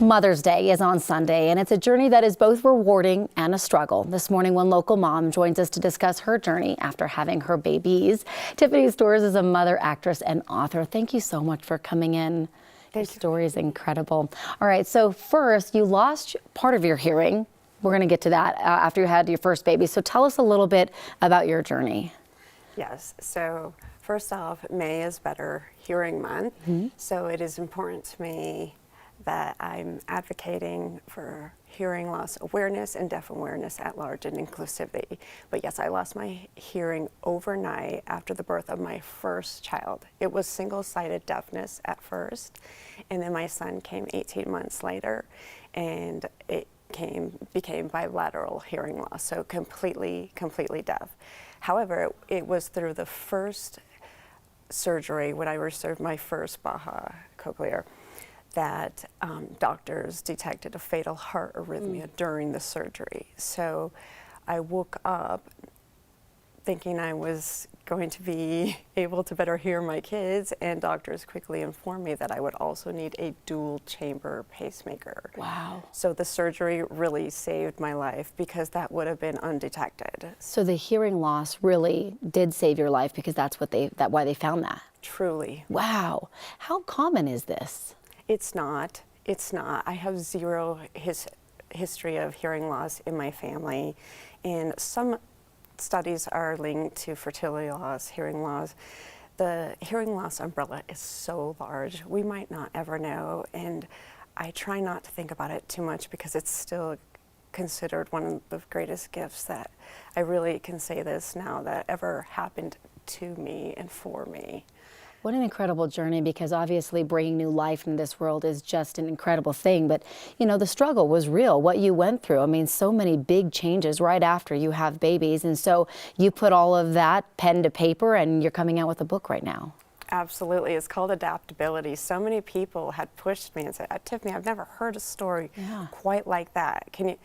Mother's Day is on Sunday, and it's a journey that is both rewarding and a struggle. This morning, one local mom joins us to discuss her journey after having her babies. Tiffany Storrs is a mother, actress, and author. Thank you so much for coming in. Your story is incredible. All right, so first, you lost part of your hearing. We're going to get to that after you had your first baby. So tell us a little bit about your journey. Yes, so first off, May is Better Hearing Month, so it is important to me that I'm advocating for hearing loss awareness and deaf awareness at large and inclusivity. But yes, I lost my hearing overnight after the birth of my first child. It was single-sided deafness at first, and then my son came 18 months later, and it became bilateral hearing loss, so completely deaf. However, it was through the first surgery when I received my first Baha cochlear that doctors detected a fatal heart arrhythmia during the surgery. So I woke up thinking I was going to be able to better hear my kids, and doctors quickly informed me that I would also need a dual chamber pacemaker. Wow. So the surgery really saved my life because that would have been undetected. So the hearing loss really did save your life because that's why they found that. Truly. Wow. How common is this? It's not. I have zero history of hearing loss in my family, and some studies are linked to fertility loss, hearing loss. The hearing loss umbrella is so large, we might not ever know, and I try not to think about it too much because it's still considered one of the greatest gifts that I really can say this now that ever happened to me and for me. What an incredible journey, because obviously bringing new life into this world is just an incredible thing. But, you know, the struggle was real, what you went through. I mean, so many big changes right after you have babies. And so you put all of that pen to paper and you're coming out with a book right now. Absolutely. It's called Adaptability. So many people had pushed me and said, Tiffany, I've never heard a story quite like that. Can you?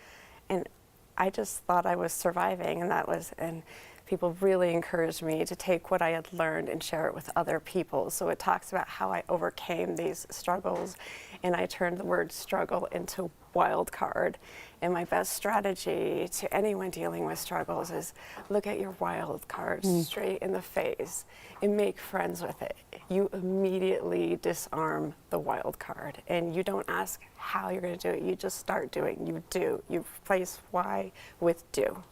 And I just thought I was surviving, and people really encouraged me to take what I had learned and share it with other people. So it talks about how I overcame these struggles, and I turned the word struggle into wild card. And my best strategy to anyone dealing with struggles is look at your wild card straight in the face and make friends with it. You immediately disarm the wild card, and you don't ask how you're going to do it. You just start doing. You do. You replace why with do.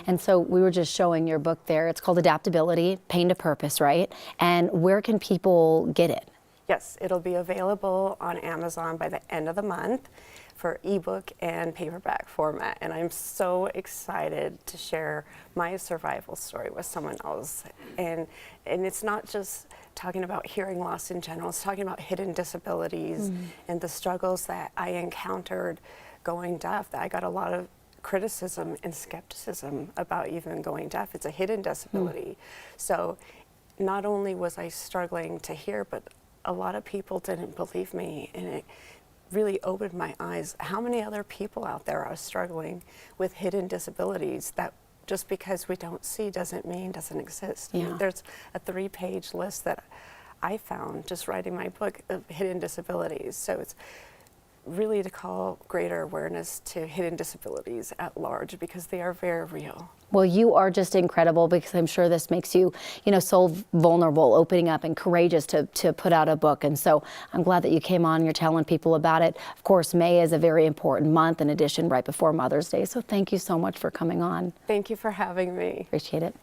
And so we were just showing your book there. It's called Adaptability, Pain to Purpose, right? And where can people get it? Yes, it'll be available on Amazon by the end of the month for ebook and paperback format, and I'm so excited to share my survival story with someone else. And it's not just talking about hearing loss in general, it's talking about hidden disabilities and the struggles that I encountered going deaf. That I got a lot of criticism and skepticism about even going deaf. It's a hidden disability. So not only was I struggling to hear, but a lot of people didn't believe me, and it really opened my eyes. How many other people out there are struggling with hidden disabilities that just because we don't see doesn't mean doesn't exist? I mean, there's a 3-page list that I found just writing my book of hidden disabilities. So it's really to call greater awareness to hidden disabilities at large because they are very real. Well, you are just incredible, because I'm sure this makes you, so vulnerable, opening up and courageous to put out a book. And so I'm glad that you came on and you're telling people about it. Of course, May is a very important month, in addition, right before Mother's Day. So thank you so much for coming on. Thank you for having me. Appreciate it.